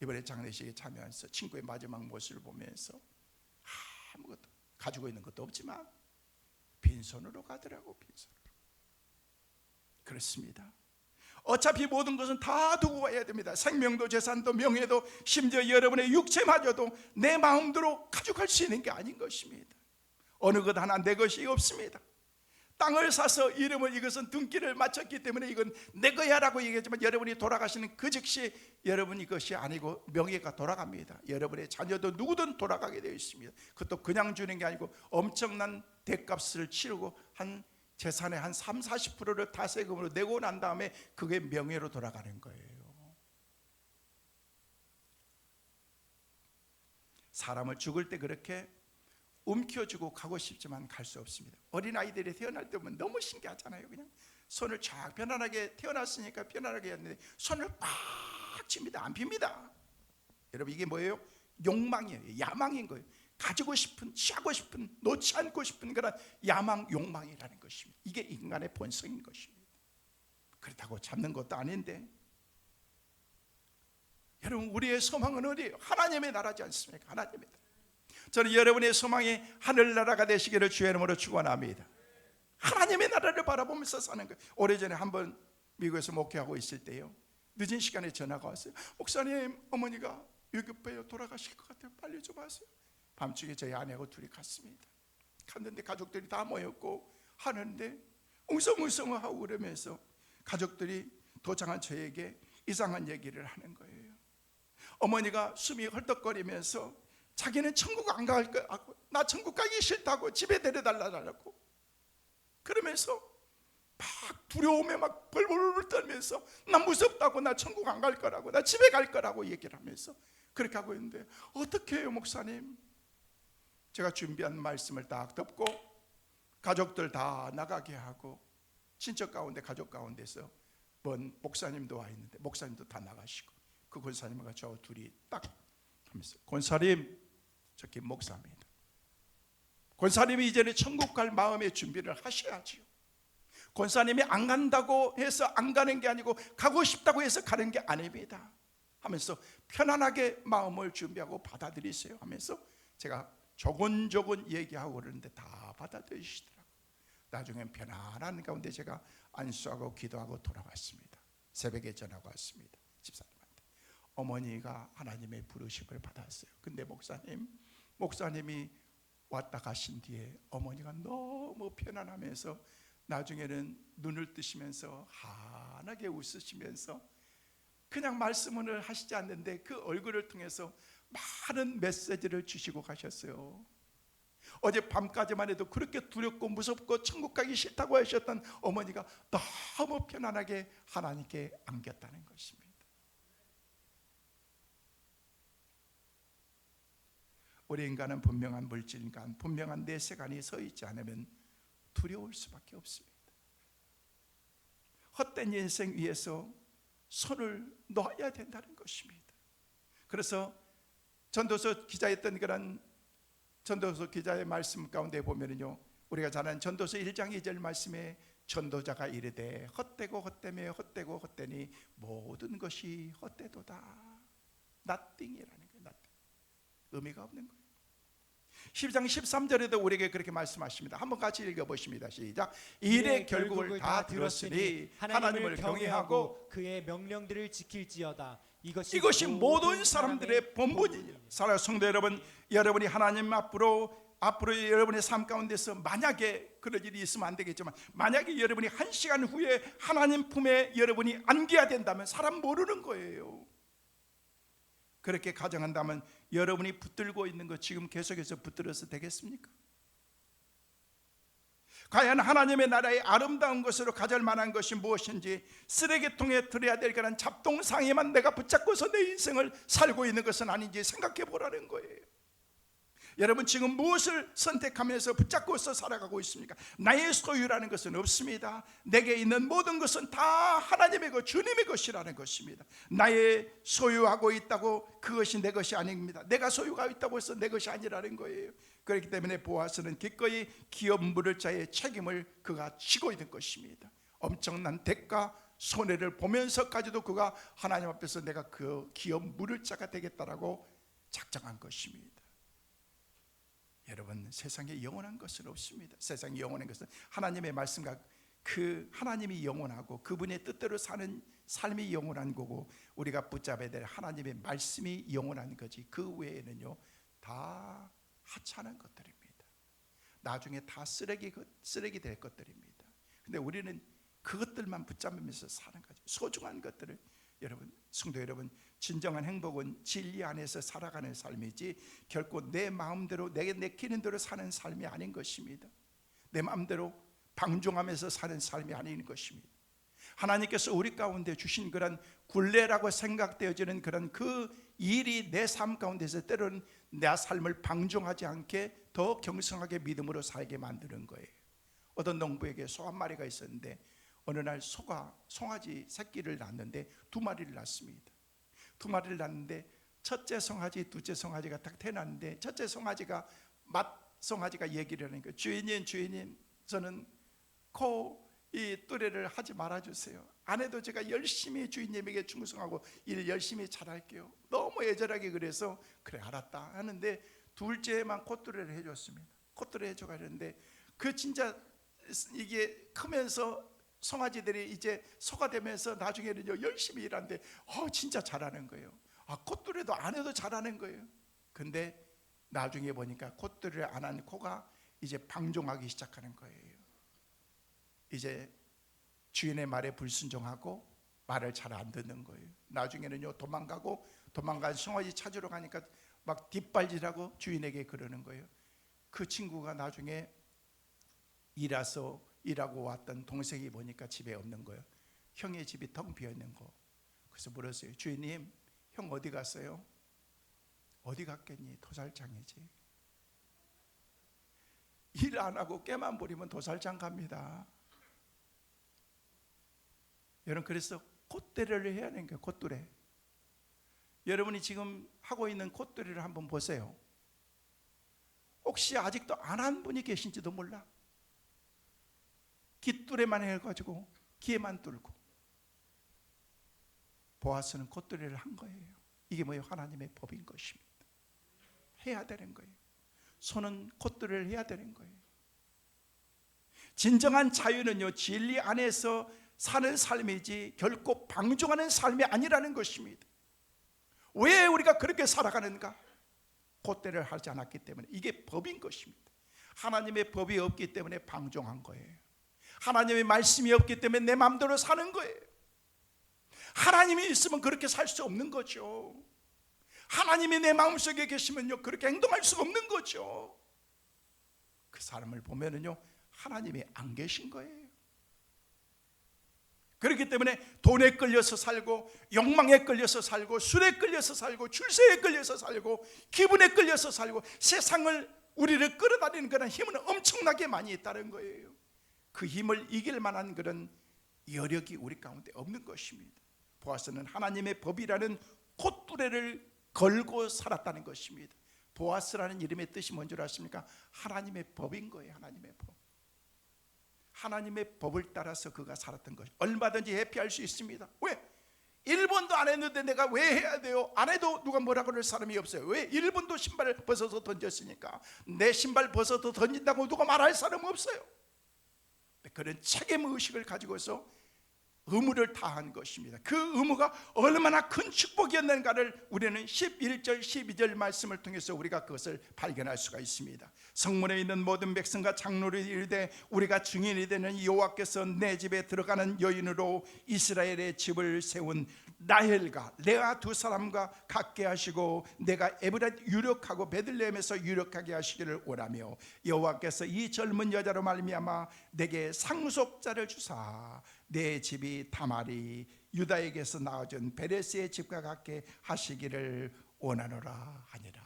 S1: 이번에 장례식에 참여해서 친구의 마지막 모습을 보면서 아무것도 가지고 있는 것도 없지만 빈손으로 가더라고. 빈손으로. 그렇습니다. 어차피 모든 것은 다 두고 가야 됩니다. 생명도 재산도 명예도 심지어 여러분의 육체마저도 내 마음대로 가져갈 수 있는 게 아닌 것입니다. 어느 것 하나 내 것이 없습니다. 땅을 사서 이름을 이것은 등기를 마쳤기 때문에 이건 내 거야 라고 얘기했지만 여러분이 돌아가시는 그 즉시 여러분이 것이 아니고 명예가 돌아갑니다. 여러분의 자녀도 누구든 돌아가게 되어 있습니다. 그것도 그냥 주는 게 아니고 엄청난 대값을 치르고 한 재산의 한 30-40%를 타세금으로 내고 난 다음에 그게 명예로 돌아가는 거예요. 사람을 죽을 때 그렇게 움켜쥐고 가고 싶지만 갈 수 없습니다. 어린아이들이 태어날 때 보면 너무 신기하잖아요. 그냥 손을 쫙 편안하게 태어났으니까 편안하게 했는데 손을 꽉 칩니다. 안 핍니다. 여러분 이게 뭐예요? 욕망이에요. 야망인 거예요. 가지고 싶은, 취하고 싶은, 놓지 않고 싶은 그런 야망, 욕망이라는 것입니다. 이게 인간의 본성인 것입니다. 그렇다고 잡는 것도 아닌데 여러분 우리의 소망은 어디예요? 하나님의 나라지 않습니까? 하나님의 나라. 저는 여러분의 소망이 하늘나라가 되시기를 주의 이름으로 축원합니다. 하나님의 나라를 바라보면서 사는 거예요. 오래전에 한번 미국에서 목회하고 있을 때요, 늦은 시간에 전화가 왔어요. 목사님, 어머니가 유급해요. 돌아가실 것 같아요. 빨리 좀 하세요. 밤중에 저희 아내하고 둘이 갔습니다. 갔는데 가족들이 다 모였고 하는데 웅성웅성하고 그러면서 가족들이 도착한 저에게 이상한 얘기를 하는 거예요. 어머니가 숨이 헐떡거리면서 자기는 천국 안 갈 거야. 나 천국 가기 싫다고, 집에 데려달라고 그러면서 막 두려움에 막 벌벌 떨면서 나 무섭다고, 나 천국 안 갈 거라고, 나 집에 갈 거라고 얘기를 하면서 그렇게 하고 있는데 어떻게 해요 목사님? 제가 준비한 말씀을 딱 덮고 가족들 다 나가게 하고 친척 가운데 가족 가운데서 뭔 목사님도 와 있는데 목사님도 다 나가시고 그 권사님과 저 둘이 딱 하면서, 권사님, 저 김 목사입니다. 권사님이 이제는 천국 갈 마음의 준비를 하셔야지요. 권사님이 안 간다고 해서 안 가는 게 아니고 가고 싶다고 해서 가는 게 아닙니다 하면서 편안하게 마음을 준비하고 받아들이세요 하면서 제가 조곤조곤 얘기하고 그러는데 다 받아들이시더라고요. 나중엔 편안한 가운데 제가 안수하고 기도하고 돌아왔습니다. 새벽에 전화가 왔습니다. 집사님한테 어머니가 하나님의 부르심을 받았어요. 근데 목사님이 왔다 가신 뒤에 어머니가 너무 편안하면서 나중에는 눈을 뜨시면서 환하게 웃으시면서 그냥 말씀을 하시지 않는데 그 얼굴을 통해서 많은 메시지를 주시고 가셨어요. 어제 밤까지만 해도 그렇게 두렵고 무섭고 천국 가기 싫다고 하셨던 어머니가 너무 편안하게 하나님께 안겼다는 것입니다. 우리 인간은 분명한 물질인간, 분명한 내세관이 서 있지 않으면 두려울 수밖에 없습니다. 헛된 인생 위에서 손을 놓아야 된다는 것입니다. 그래서 전도서 기자였던 그런 전도서 기자의 말씀 가운데 보면요, 우리가 잘 아는 전도서 1장 2절 말씀에 전도자가 이르되 헛되고 헛되며 헛되고 헛되니 모든 것이 헛되도다. nothing이라는 거예요. nothing. 의미가 없는 거예요. 10장 13절에도 우리에게 그렇게 말씀하십니다. 한번 같이 읽어보십니다. 시작. 일의 결국을 다 들었으니 하나님을 경외하고
S2: 그의 명령들을 지킬지어다.
S1: 이것이 모든 사람들의 본분이에요. 사랑하는 성도 여러분, 여러분이 하나님 앞으로 여러분의 삶 가운데서 만약에 그런 일이 있으면 안 되겠지만 만약에 여러분이 1시간 후에 하나님 품에 여러분이 안겨야 된다면 사람 모르는 거예요. 그렇게 가정한다면 여러분이 붙들고 있는 것 지금 계속해서 붙들어서 되겠습니까? 과연 하나님의 나라의 아름다운 것으로 가질 만한 것이 무엇인지 쓰레기통에 들어야 될 그런 잡동상에만 내가 붙잡고서 내 인생을 살고 있는 것은 아닌지 생각해 보라는 거예요. 여러분 지금 무엇을 선택하면서 붙잡고서 살아가고 있습니까? 나의 소유라는 것은 없습니다. 내게 있는 모든 것은 다 하나님의 것, 주님의 것이라는 것입니다. 나의 소유하고 있다고 그것이 내 것이 아닙니다. 내가 소유가 있다고 해서 내 것이 아니라는 거예요. 그렇기 때문에 보아스는 기꺼이 기업 물을 자의 책임을 그가 지고 있는 것입니다. 엄청난 대가 손해를 보면서까지도 그가 하나님 앞에서 내가 그 기업 물을 자가 되겠다라고 작정한 것입니다. 여러분 세상에 영원한 것은 없습니다. 세상에 영원한 것은 하나님의 말씀과 그 하나님이 영원하고 그분의 뜻대로 사는 삶이 영원한 거고, 우리가 붙잡아야 될 하나님의 말씀이 영원한 거지, 그 외에는요 다 하찮은 것들입니다. 나중에 다 쓰레기 될 것들입니다. 근데 우리는 그것들만 붙잡으면서 사는 거죠. 소중한 것들을. 여러분, 성도 여러분, 진정한 행복은 진리 안에서 살아가는 삶이지 결코 내 마음대로 내게 내키는 대로 사는 삶이 아닌 것입니다. 내 마음대로 방종하면서 사는 삶이 아닌 것입니다. 하나님께서 우리 가운데 주신 그런 굴레라고 생각되어지는 그런 그 일이 내 삶 가운데서 때로는 내 삶을 방종하지 않게 더 경성하게 믿음으로 살게 만드는 거예요. 어떤 농부에게 소 한 마리가 있었는데 어느 날 송아지 새끼를 낳았는데 2마리를 낳습니다. 2마리를 낳았는데 첫째 송아지, 둘째 송아지가 딱 태어났는데 첫째 송아지가 송아지가 얘기를 하는 거예요. 주인님, 저는 이 뚜레를 하지 말아주세요. 안 해도 제가 열심히 주인님에게 충성하고 일 열심히 잘할게요. 너무 애절하게 그래서 그래 알았다 하는데 둘째만 콧뚜레를 해줬습니다. 콧뚜레 해줘가는데 그 진짜 이게 크면서 송아지들이 이제 소가 되면서 나중에는요 열심히 일하는데 진짜 잘하는 거예요. 콧뚜레도 안 해도 잘하는 거예요. 근데 나중에 보니까 콧뚜레를 안 한 코가 이제 방종하기 시작하는 거예요. 이제 주인의 말에 불순종하고 말을 잘 안 듣는 거예요. 나중에는요 도망간 송아지 찾으러 가니까 막 뒷발질하고 주인에게 그러는 거예요. 그 친구가 나중에 일하고 왔던 동생이 보니까 집에 없는 거예요. 형의 집이 텅 비어 있는 거. 그래서 물었어요. 주인님, 형 어디 갔어요? 어디 갔겠니? 도살장이지. 일 안 하고 깨만 부리면 도살장 갑니다. 여러분, 그래서 콧대를 해야 하는 거예요. 콧뚜레. 여러분이 지금 하고 있는 콧뚜레를 한번 보세요. 혹시 아직도 안 한 분이 계신지도 몰라. 깃뚜레만 해가지고 귀에만 뚫고. 보아스는 콧뚜레를 한 거예요. 이게 뭐예요? 하나님의 법인 것입니다. 해야 되는 거예요. 손은 콧뚜레를 해야 되는 거예요. 진정한 자유는요 진리 안에서 사는 삶이지 결코 방종하는 삶이 아니라는 것입니다. 왜 우리가 그렇게 살아가는가? 콧대를 하지 않았기 때문에. 이게 법인 것입니다. 하나님의 법이 없기 때문에 방종한 거예요. 하나님의 말씀이 없기 때문에 내 마음대로 사는 거예요. 하나님이 있으면 그렇게 살 수 없는 거죠. 하나님이 내 마음속에 계시면요 그렇게 행동할 수 없는 거죠. 그 사람을 보면은요 하나님이 안 계신 거예요. 그렇기 때문에 돈에 끌려서 살고, 욕망에 끌려서 살고, 술에 끌려서 살고, 출세에 끌려서 살고, 기분에 끌려서 살고, 세상을 우리를 끌어다니는 그런 힘은 엄청나게 많이 있다는 거예요. 그 힘을 이길 만한 그런 여력이 우리 가운데 없는 것입니다. 보아스는 하나님의 법이라는 콧뚜레를 걸고 살았다는 것입니다. 보아스라는 이름의 뜻이 뭔 줄 아십니까? 하나님의 법인 거예요. 하나님의 법. 하나님의 법을 따라서 그가 살았던 것이 얼마든지 회피할 수 있습니다. 왜? 1번도 안 했는데 내가 왜 해야 돼요? 안 해도 누가 뭐라 그럴 사람이 없어요. 왜? 1번도 신발을 벗어서 던졌으니까 내 신발 벗어서 던진다고 누가 말할 사람 없어요. 그런 책임의식을 가지고서 의무를 다한 것입니다. 그 의무가 얼마나 큰 축복이었는가를 우리는 11절 12절 말씀을 통해서 우리가 그것을 발견할 수가 있습니다. 성문에 있는 모든 백성과 장로를 이르되 우리가 증인이 되는 여호와께서 내 집에 들어가는 여인으로 이스라엘의 집을 세운 라헬과 레아 두 사람과 같게 하시고 내가 에브랏 유력하고 베들레헴에서 유력하게 하시기를 원하며 여호와께서 이 젊은 여자로 말미암아 내게 상속자를 주사 내 집이 다말이 유다에게서 나아진 베레스의 집과 같게 하시기를 원하노라 하니라.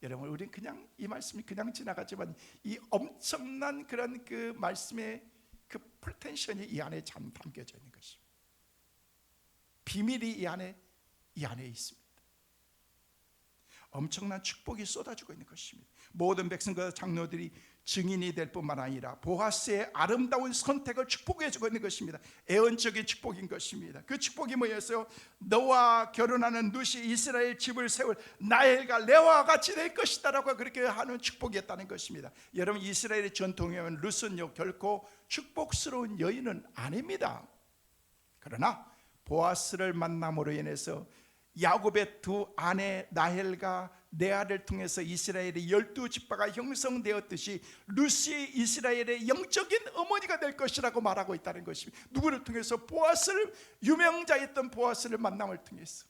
S1: 여러분, 우리는 그냥 이 말씀이 그냥 지나가지만 이 엄청난 그런 그 말씀의 그 포텐션이 이 안에 참 담겨져 있는 것입니다. 비밀이 이 안에 있습니다. 엄청난 축복이 쏟아지고 있는 것입니다. 모든 백성과 장로들이 증인이 될 뿐만 아니라 보아스의 아름다운 선택을 축복해 주고 있는 것입니다. 애언적인 축복인 것입니다. 그 축복이 뭐였어요? 너와 결혼하는 룻이 이스라엘 집을 세울 나엘과 레아와 같이 될 것이다 라고 그렇게 하는 축복이었다는 것입니다. 여러분, 이스라엘의 전통에 의하면 룻은요 결코 축복스러운 여인은 아닙니다. 그러나 보아스를 만남으로 인해서 야곱의 두 아내 나헬과 레아를 통해서 이스라엘의 12지파가 형성되었듯이 룻이 이스라엘의 영적인 어머니가 될 것이라고 말하고 있다는 것입니다. 누구를 통해서? 보아스를, 유명자였던 보아스를 만남을 통해서.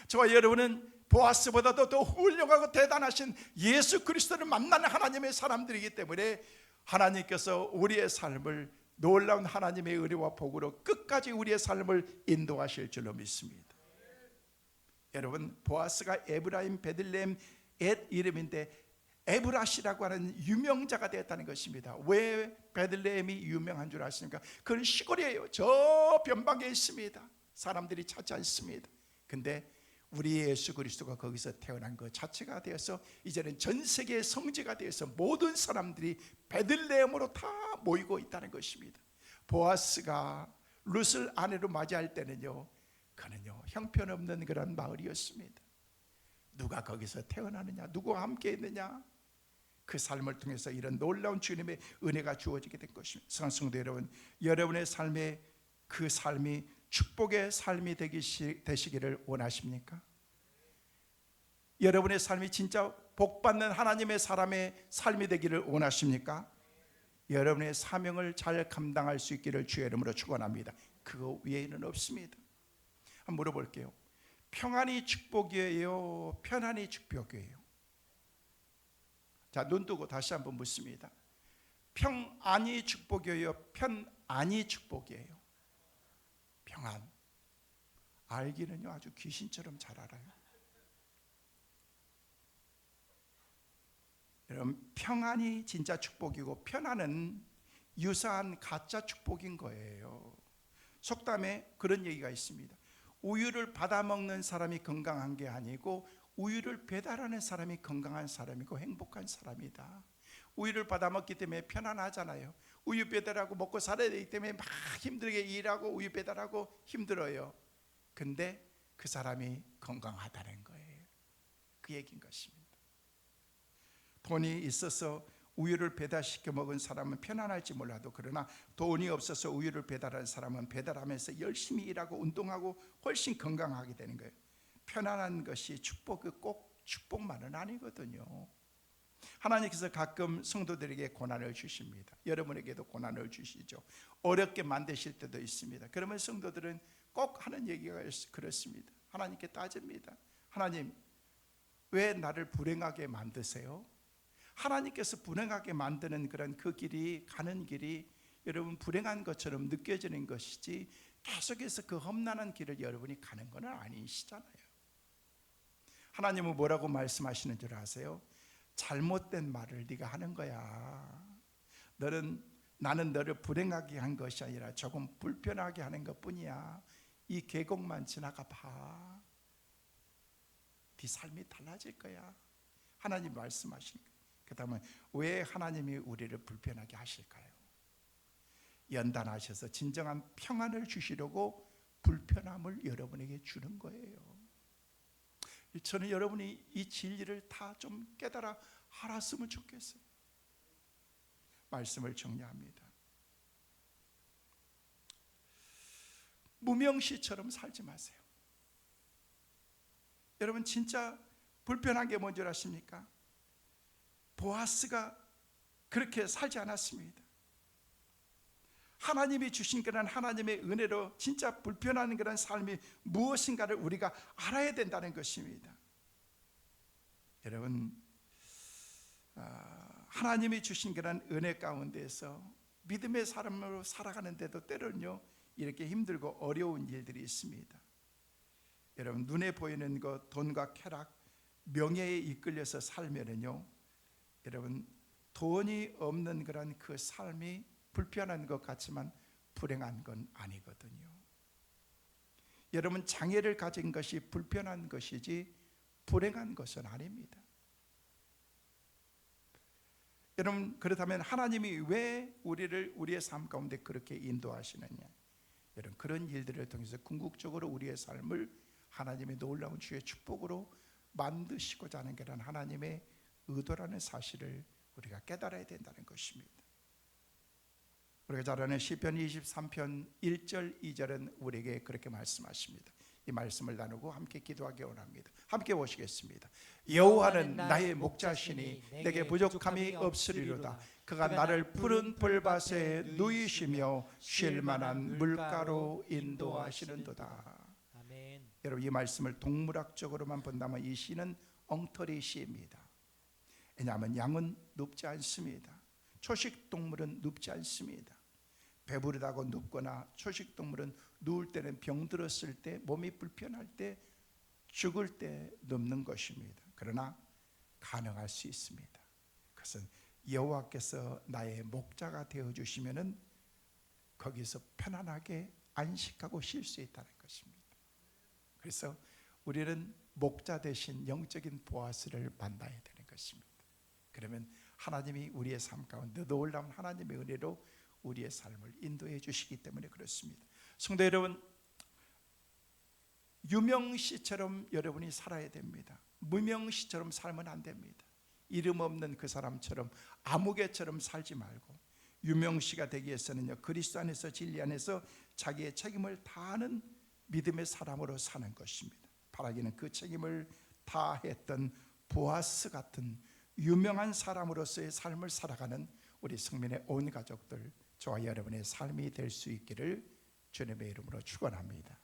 S1: 저와 여러분은 보아스보다도 더 훌륭하고 대단하신 예수 그리스도를 만나는 하나님의 사람들이기 때문에 하나님께서 우리의 삶을 놀라운 하나님의 은혜와 복으로 끝까지 우리의 삶을 인도하실 줄로 믿습니다. 여러분, 보아스가 에브라임 베들레헴 엣 이름인데 에브라시라고 하는 유명자가 되었다는 것입니다. 왜 베들레헴이 유명한 줄 아십니까? 그건 시골이에요. 저 변방에 있습니다. 사람들이 찾지 않습니다. 근데 우리 예수 그리스도가 거기서 태어난 것 자체가 되어서 이제는 전 세계의 성지가 되어서 모든 사람들이 베들레헴으로 다 모이고 있다는 것입니다. 보아스가 룻을 아내로 맞이할 때는요, 그는요 형편없는 그런 마을이었습니다. 누가 거기서 태어나느냐, 누구와 함께 있느냐, 그 삶을 통해서 이런 놀라운 주님의 은혜가 주어지게 된 것입니다. 사랑하는 성도 여러분, 여러분의 삶에 그 삶이 축복의 삶이 되시기를 원하십니까? 여러분의 삶이 진짜 복받는 하나님의 사람의 삶이 되기를 원하십니까? 여러분의 사명을 잘 감당할 수 있기를 주의 이름으로 축원합니다. 그거 외에는 없습니다. 한번 물어볼게요. 평안이 축복이에요? 편안이 축복이에요? 자, 눈 뜨고 다시 한번 묻습니다. 평안이 축복이에요? 편안이 축복이에요? 평안. 알기는요 아주 귀신처럼 잘 알아요. 여러분, 평안이 진짜 축복이고 편안은 유사한 가짜 축복인 거예요. 속담에 그런 얘기가 있습니다. 우유를 받아먹는 사람이 건강한 게 아니고 우유를 배달하는 사람이 건강한 사람이고 행복한 사람이다. 우유를 받아먹기 때문에 편안하잖아요. 우유 배달하고 먹고 살아야 되기 때문에 막 힘들게 일하고 우유 배달하고 힘들어요. 근데 그 사람이 건강하다는 거예요. 그 얘기인 것입니다. 돈이 있어서 우유를 배달시켜 먹은 사람은 편안할지 몰라도, 그러나 돈이 없어서 우유를 배달하는 사람은 배달하면서 열심히 일하고 운동하고 훨씬 건강하게 되는 거예요. 편안한 것이 꼭 축복만은 아니거든요. 하나님께서 가끔 성도들에게 고난을 주십니다. 여러분에게도 고난을 주시죠. 어렵게 만드실 때도 있습니다. 그러면 성도들은 꼭 하는 얘기가 그렇습니다. 하나님께 따집니다. 하나님, 왜 나를 불행하게 만드세요? 하나님께서 불행하게 만드는 그런 그 길이, 가는 길이 여러분 불행한 것처럼 느껴지는 것이지 계속해서 그 험난한 길을 여러분이 가는 건 아니시잖아요. 하나님은 뭐라고 말씀하시는 줄 아세요? 잘못된 말을 네가 하는 거야. 나는 너를 불행하게 한 것이 아니라 조금 불편하게 하는 것뿐이야. 이 계곡만 지나가 봐. 네 삶이 달라질 거야. 하나님 말씀하신 거예요. 그렇다면 왜 하나님이 우리를 불편하게 하실까요? 연단하셔서 진정한 평안을 주시려고 불편함을 여러분에게 주는 거예요. 저는 여러분이 이 진리를 다 좀 깨달아 알았으면 좋겠어요. 말씀을 정리합니다. 무명시처럼 살지 마세요. 여러분, 진짜 불편한 게 뭔지 아십니까? 보아스가 그렇게 살지 않았습니다. 하나님이 주신 그런 하나님의 은혜로 진짜 불편한 그런 삶이 무엇인가를 우리가 알아야 된다는 것입니다. 여러분, 하나님이 주신 그런 은혜 가운데서 믿음의 사람으로 살아가는데도 때로는요 이렇게 힘들고 어려운 일들이 있습니다. 여러분, 눈에 보이는 것, 돈과 쾌락, 명예에 이끌려서 살면은요, 여러분, 돈이 없는 그런 그 삶이 불편한 것 같지만 불행한 건 아니거든요. 여러분, 장애를 가진 것이 불편한 것이지 불행한 것은 아닙니다. 여러분, 그렇다면 하나님이 왜 우리의 삶 가운데 그렇게 인도하시느냐? 여러분, 그런 일들을 통해서 궁극적으로 우리의 삶을 하나님의 놀라운 주의 축복으로 만드시고자 하는 그런 하나님의 의도라는 사실을 우리가 깨달아야 된다는 것입니다. 우리가 잘 아는 시편 23편 1절 2절은 우리에게 그렇게 말씀하십니다. 이 말씀을 나누고 함께 기도하기 원합니다. 함께 보시겠습니다. 여호와는 나의 목자시니 내게 부족함이 없으리로다. 그가 나를 푸른 풀밭에 누이시며 쉴 만한 물가로 인도하시는도다.
S2: 아멘.
S1: 여러분, 이 말씀을 동물학적으로만 본다면 이 시는 엉터리 시입니다. 왜냐하면 양은 눕지 않습니다. 초식동물은 눕지 않습니다. 배부르다고 눕거나 초식동물은 누울 때는 병들었을 때, 몸이 불편할 때, 죽을 때 눕는 것입니다. 그러나 가능할 수 있습니다. 그것은 여호와께서 나의 목자가 되어주시면은 거기서 편안하게 안식하고 쉴 수 있다는 것입니다. 그래서 우리는 목자 대신 영적인 보아스를 만나야 되는 것입니다. 그러면 하나님이 우리의 삶 가운데 놀라운 하나님의 은혜로 우리의 삶을 인도해 주시기 때문에 그렇습니다. 성도 여러분, 유명시처럼 여러분이 살아야 됩니다. 무명시처럼 살면 안 됩니다. 이름 없는 그 사람처럼 아무개처럼 살지 말고 유명시가 되기 위해서는요, 그리스도 안에서 진리 안에서 자기의 책임을 다하는 믿음의 사람으로 사는 것입니다. 바라기는 그 책임을 다했던 보아스 같은 유명한 사람으로서의 삶을 살아가는 우리 성민의 온 가족들, 저와 여러분의 삶이 될 수 있기를 주님의 이름으로 축원합니다.